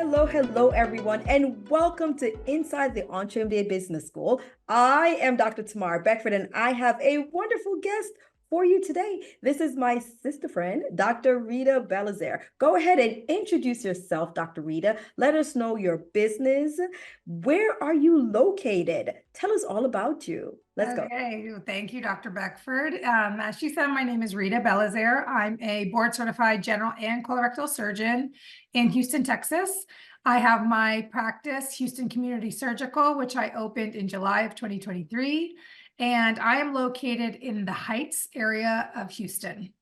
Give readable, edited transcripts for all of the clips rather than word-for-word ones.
Hello, everyone, and welcome to Inside the EntreMD Business School. I am Dr. Tamar Beckford, and I have a wonderful guest for you today. This is my sister friend, Dr. Ritha Belizaire. Go ahead and introduce yourself, Dr. Ritha. Let us know your business. Where are you located? Tell us all about you. Let's go. Okay, thank you, Dr. Beckford. As she said, my name is Ritha Belizaire. I'm a board-certified general and colorectal surgeon in Houston, Texas. I have my practice, Houston Community Surgical, which I opened in July of 2023, and I am located in the Heights area of Houston.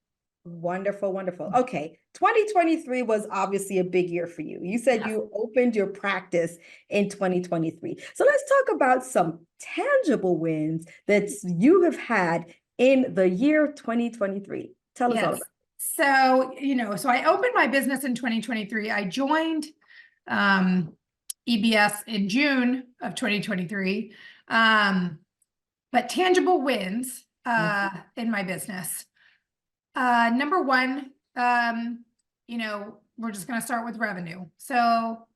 Wonderful, wonderful. Okay, 2023 was obviously a big year for you. You said you opened your practice in 2023. So let's talk about some tangible wins that you have had in the year 2023. Tell us all about it. So I opened my business in 2023. I joined EBS in June of 2023. But tangible wins in my business. Number one, we're just going to start with revenue. So,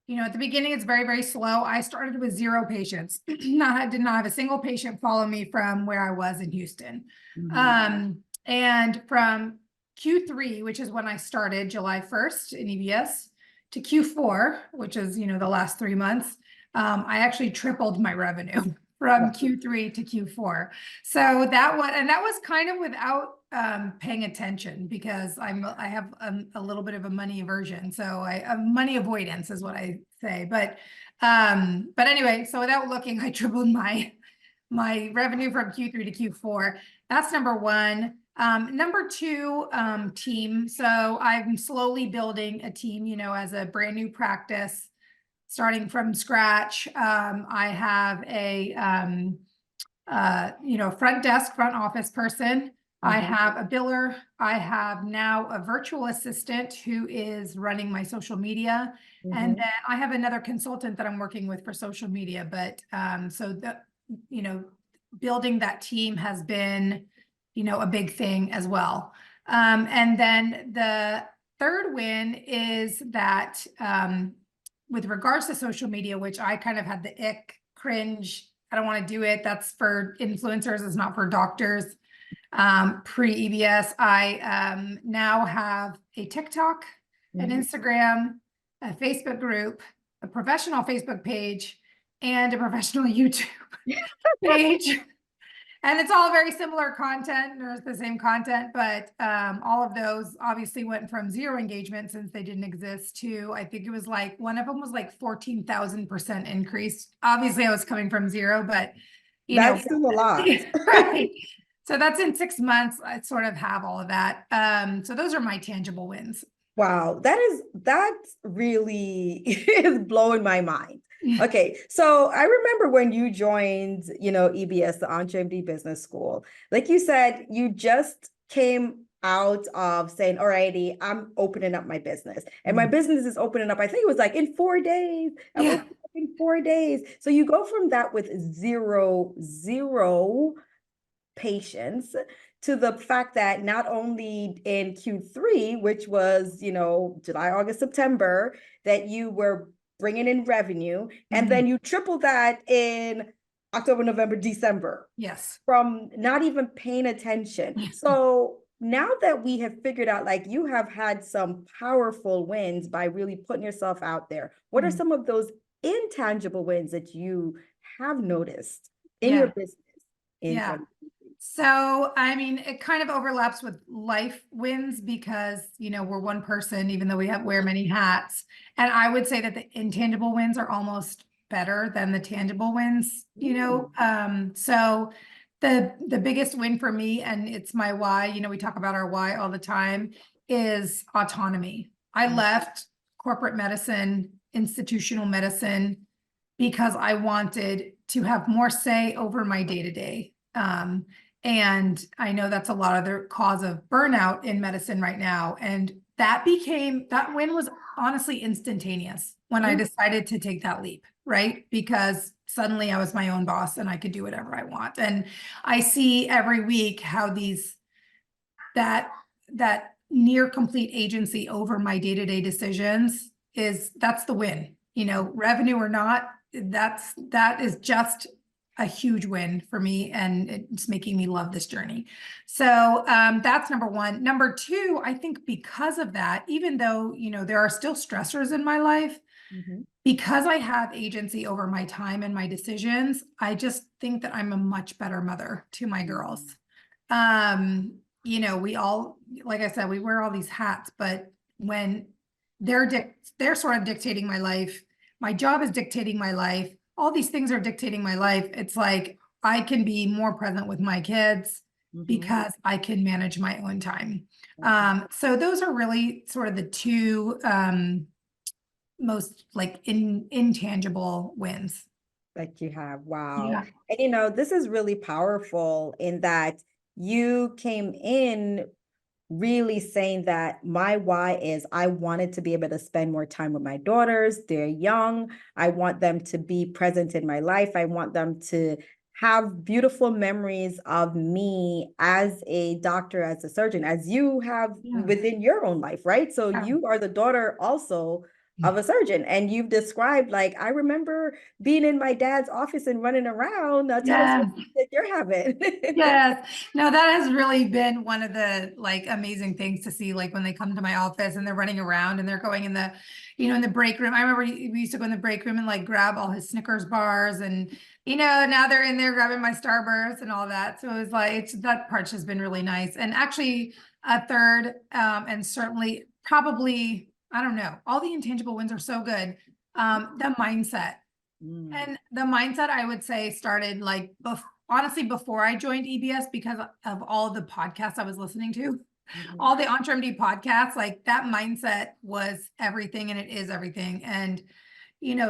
at the beginning, it's very, very slow. I started with 0 patients. I did not have a single patient follow me from where I was in Houston. And from Q3, which is when I started, July 1st in EBS, to Q4, which is, the last 3 months, I actually tripled my revenue from Q3 to Q4. So that was kind of without paying attention, because I have a little bit of a money aversion. So money avoidance is what I say. But anyway, so without looking, I tripled my revenue from Q3 to Q4. That's number one. Number two, team. So I'm slowly building a team, as a brand new practice, starting from scratch. I have a, front desk, front office person. I have a biller. I have now a virtual assistant who is running my social media. And then I have another consultant that I'm working with for social media. But building that team has been, a big thing as well. And then the third win is that, with regards to social media, which I kind of had the ick, cringe, I don't want to do it. That's for influencers. It's not for doctors. Pre-EBS, I now have a TikTok, an Instagram, a Facebook group, a professional Facebook page, and a professional YouTube page. And it's all very similar content, or the same content, but all of those obviously went from 0 engagement, since they didn't exist, to, I think it was like, one of them was like 14,000% increase. Obviously I was coming from 0, but that's still a lot. Right. So that's in 6 months. I sort of have all of that. So those are my tangible wins. Wow, that's really is blowing my mind. Okay, so I remember when you joined, EBS, the EntreMD Business School. Like you said, you just came out of saying, alrighty, I'm opening up my business. And my business is opening up, I think it was like in 4 days. I'm opening up in 4 days. So you go from that with zero patients to the fact that not only in Q3, which was, July, August, September, that you were bringing in revenue, and then you triple that in October, November, December. Yes. From not even paying attention. So now that we have figured out, like, you have had some powerful wins by really putting yourself out there, what are some of those intangible wins that you have noticed in your business? So, I mean, it kind of overlaps with life wins, because, we're one person, even though we wear many hats. And I would say that the intangible wins are almost better than the tangible wins, So the biggest win for me, and it's my why, we talk about our why all the time, is autonomy. I left corporate medicine, institutional medicine, because I wanted to have more say over my day-to-day. And I know that's a lot of the cause of burnout in medicine right now. And that win was honestly instantaneous when I decided to take that leap, right? Because suddenly I was my own boss and I could do whatever I want. And I see every week how that near complete agency over my day-to-day decisions that's the win, revenue or not, that is just a huge win for me, and it's making me love this journey. So that's number one. Number two, I think because of that, even though, there are still stressors in my life, because I have agency over my time and my decisions, I just think that I'm a much better mother to my girls. We all, like I said, we wear all these hats, but when they're sort of dictating my life, my job is dictating my life, all these things are dictating my life. It's like I can be more present with my kids because I can manage my own time. So those are really sort of the two most like intangible wins that you have. Wow. Yeah. And this is really powerful in that you came in really saying that my why is I wanted to be able to spend more time with my daughters. They're young. I want them to be present in my life. I want them to have beautiful memories of me as a doctor, as a surgeon, as you have within your own life, right? So you are the daughter also of a surgeon, and you've described, like, I remember being in my dad's office and running around. Tell us what you're having. Yes. No, that has really been one of the like amazing things to see, like when they come to my office and they're running around and they're going in the, in the break room. I remember we used to go in the break room and like grab all his Snickers bars, and, now they're in there grabbing my Starburst and all that. So it was like, that part has been really nice. And actually a third, and certainly probably, I don't know, all the intangible wins are so good. The mindset. And the mindset, I would say, started like honestly before I joined EBS, because of all the podcasts I was listening to, all the EntreMD podcasts, like that mindset was everything, and it is everything. And,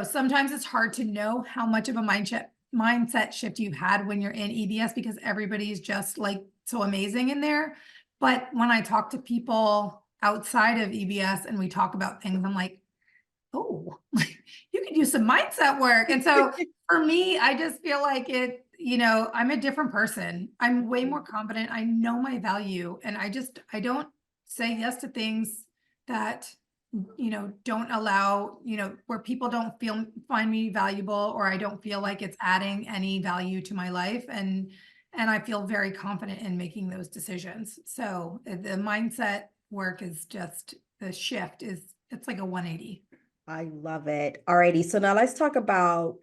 sometimes it's hard to know how much of a mindset shift you've had when you're in EBS, because everybody's just like so amazing in there. But when I talk to people outside of EBS and we talk about things, I'm like, oh, you could do some mindset work. And so for me, I just feel like I'm a different person. I'm way more confident. I know my value, and I don't say yes to things that, don't allow, where people don't find me valuable, or I don't feel like it's adding any value to my life. And I feel very confident in making those decisions. So the mindset work is just, the shift it's like a 180. I love it. Alrighty. So now let's talk about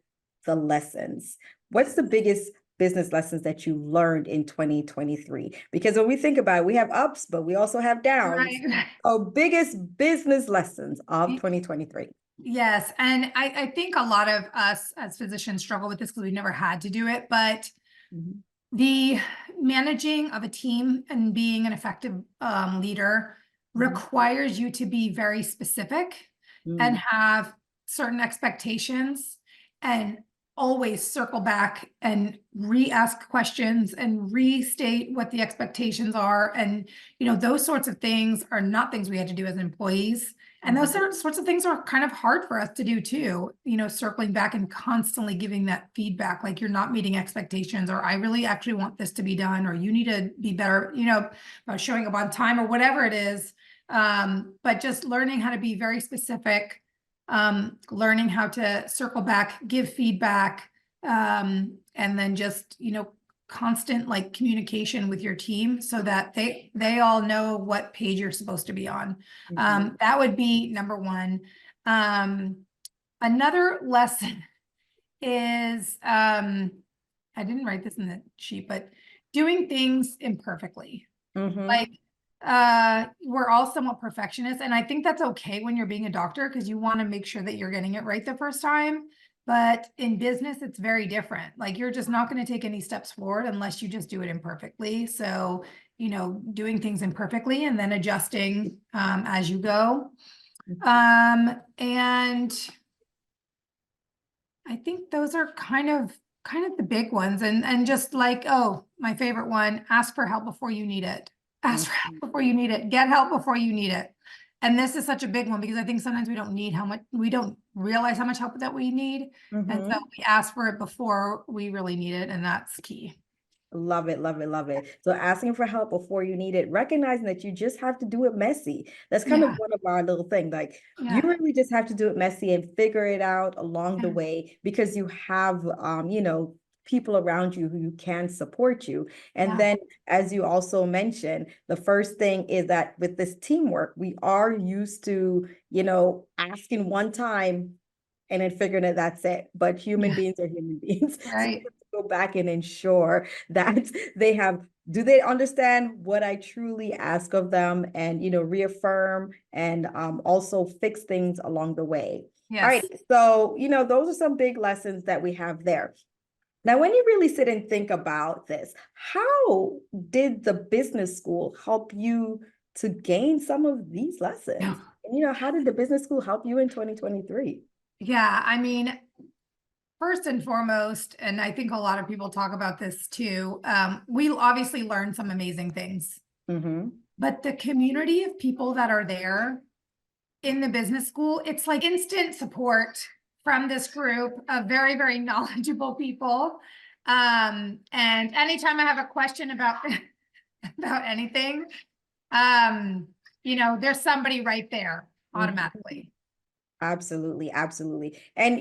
the lessons. What's the biggest business lessons that you learned in 2023? Because when we think about it, we have ups, but we also have downs. Right. Our biggest business lessons of 2023. Yes. And I think a lot of us as physicians struggle with this because we've never had to do it, but the managing of a team and being an effective leader requires you to be very specific and have certain expectations, and always circle back and re-ask questions and restate what the expectations are. And, those sorts of things are not things we had to do as employees. And those sorts of things are kind of hard for us to do too, circling back and constantly giving that feedback, like you're not meeting expectations, or I really actually want this to be done, or you need to be better, about showing up on time, or whatever it is. But just learning how to be very specific, learning how to circle back, give feedback, and then just, constant like communication with your team so that they all know what page you're supposed to be on. That would be number one. Another lesson is, I didn't write this in the sheet, but doing things imperfectly. Like, we're all somewhat perfectionists, and I think that's okay when you're being a doctor, because you want to make sure that you're getting it right the first time. But in business, it's very different. Like, you're just not going to take any steps forward unless you just do it imperfectly. So, doing things imperfectly and then adjusting as you go. And I think those are kind of the big ones. And just like, oh, my favorite one, ask for help before you need it. Ask for help before you need it. Get help before you need it. And this is such a big one, because I think sometimes we don't realize how much help that we need. And so we ask for it before we really need it. And that's key. Love it, love it, love it. So asking for help before you need it, recognizing that you just have to do it messy. That's kind of Yeah, one of our little things. Like you yeah, really just have to do it messy and figure it out along the yeah, way because you have people around you who can support you. And yeah, then as you also mentioned, the first thing is that with this teamwork, we are used to, asking one time and then figuring that that's it. But human yeah, beings are human beings. So right. go back and ensure that do they understand what I truly ask of them and, reaffirm and also fix things along the way. All right. Yes. So, those are some big lessons that we have there. Now, when you really sit and think about this, how did the business school help you to gain some of these Yeah. lessons? And, how did the business school help you in 2023? Yeah, I mean, first and foremost, and I think a lot of people talk about this too, we obviously learned some amazing things, Mm-hmm. but the community of people that are there in the business school, it's like instant support from this group of very, very knowledgeable people. And anytime I have a question about about anything, there's somebody right there automatically. Absolutely, absolutely. And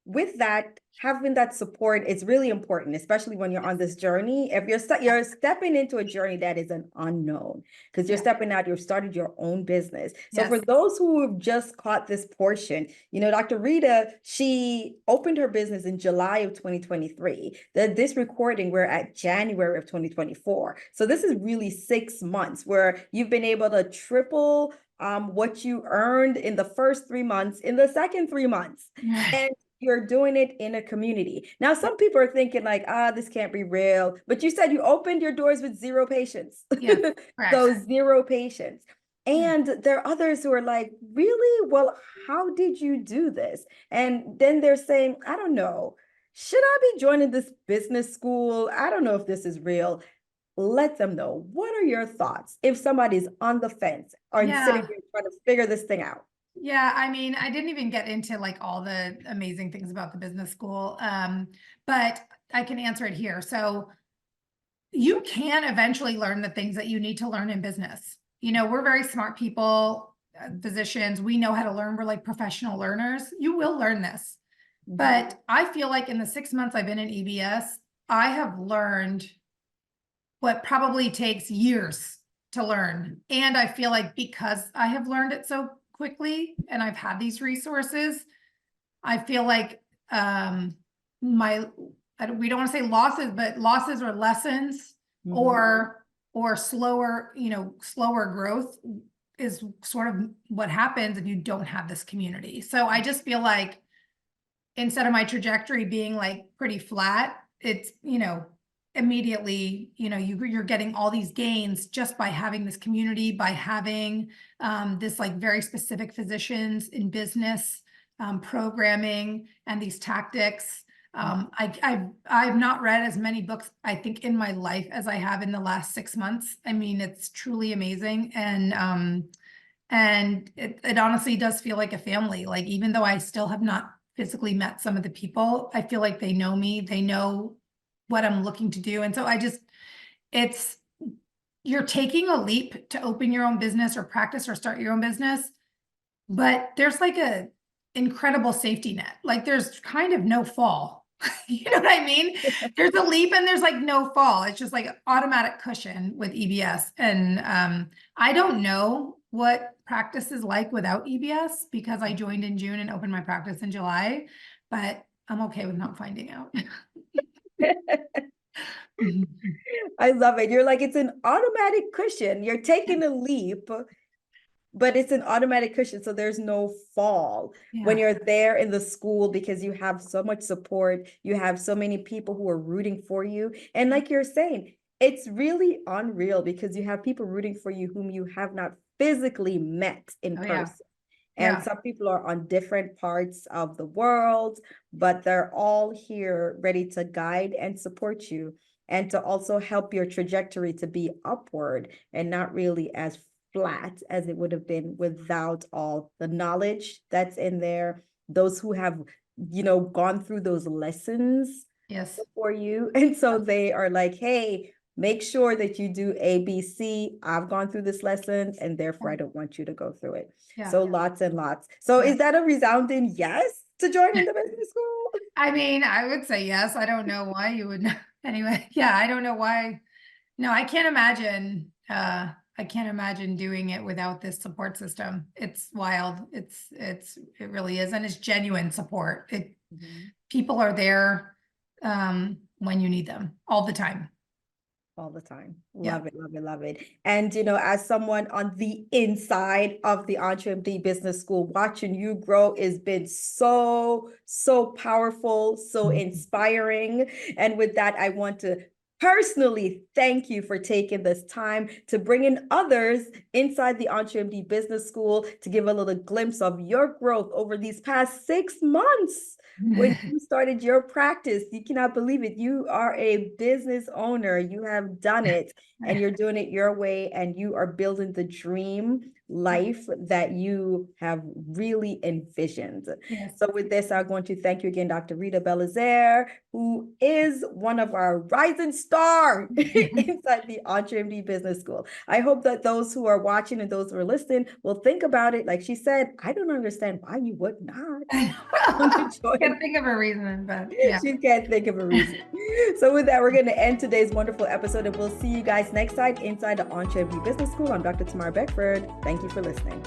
with that, having that support is really important, especially when you're on this journey. If you're stepping into a journey that is an unknown, because you're Yeah. stepping out, you've started your own business. So for Yes. those who have just caught this portion, Dr. Rita, she opened her business in July of 2023. This recording, we're at January of 2024. So this is really 6 months where you've been able to triple what you earned in the first 3 months, in the second 3 months. And you're doing it in a community. Now, some people are thinking like, this can't be real. But you said you opened your doors with zero patients. Yeah, correct. So zero patients. And there are others who are like, really? Well, how did you do this? And then they're saying, I don't know. Should I be joining this business school? I don't know if this is real. Let them know. What are your thoughts if somebody's on the fence or sitting Yeah. here trying to figure this thing out? Yeah, I mean, I didn't even get into like all the amazing things about the business school. But I can answer it here. So you can eventually learn the things that you need to learn in business. We're very smart people, physicians. We know how to learn. We're like professional learners. You will learn this. But I feel like in the 6 months I've been in EBS, I have learned what probably takes years to learn. And I feel like because I have learned it so quickly and I've had these resources, I feel like my we don't want to say losses, but losses or lessons or slower growth is sort of what happens if you don't have this community. So I just feel like instead of my trajectory being like pretty flat, it's immediately you're getting all these gains just by having this community, by having this like very specific physicians in business programming and these tactics. I've not read as many books I think in my life as I have in the last 6 months. I mean, it's truly amazing. And it honestly does feel like a family. Like, even though I still have not physically met some of the people, I feel like they know me, they know what I'm looking to do. And so you're taking a leap to open your own business or practice or start your own business, but there's like a incredible safety net. Like, there's kind of no fall. You know what I mean? There's a leap and there's like no fall. It's just like automatic cushion with EBS. And I don't know what practice is like without EBS because I joined in June and opened my practice in July, but I'm okay with not finding out. I love it. You're like, it's an automatic cushion. You're taking a leap, but it's an automatic cushion. So there's no fall when Yeah. you're there in the school because you have so much support. You have so many people who are rooting for you. And like you're saying, it's really unreal because you have people rooting for you whom you have not physically met in Oh, yeah. person. And Yeah. some people are on different parts of the world, but they're all here ready to guide and support you and to also help your trajectory to be upward and not really as flat as it would have been without all the knowledge that's in there. Those who have, gone through those lessons Yes. for you. And so they are like, hey, make sure that you do ABC. I've gone through this lesson and therefore I don't want you to go through it. Yeah. So lots and lots. So Yeah. is that a resounding yes to join in the business school? I mean, I would say yes. I don't know why you would. Anyway, yeah, I don't know why. No, I can't imagine. I can't imagine doing it without this support system. It's wild. It really is. And it's genuine support. People are there, when you need them all the time. All the time. Yeah. Love it, love it, love it. And, you know, as someone on the inside of the EntreMD Business School, watching you grow has been so, so powerful, so inspiring. And with that, I want to personally thank you for taking this time to bring in others inside the EntreMD Business School to give a little glimpse of your growth over these past 6 months. When you started your practice, you cannot believe it. You are a business owner. You have done it and you're doing it your way, and you are building the dream life that you have really envisioned. Yes. So with this, I want to thank you again, Dr. Ritha Belizaire, who is one of our rising stars inside the EntreMD Business School. I hope that those who are watching and those who are listening will think about it. Like she said, I don't understand why you would not. Can't think of a reason, but yeah. She can't think of a reason. So with that, we're going to end today's wonderful episode, and we'll see you guys next time inside the EntreMD Business School. I'm Dr. Tamara Beckford. Thank you for listening.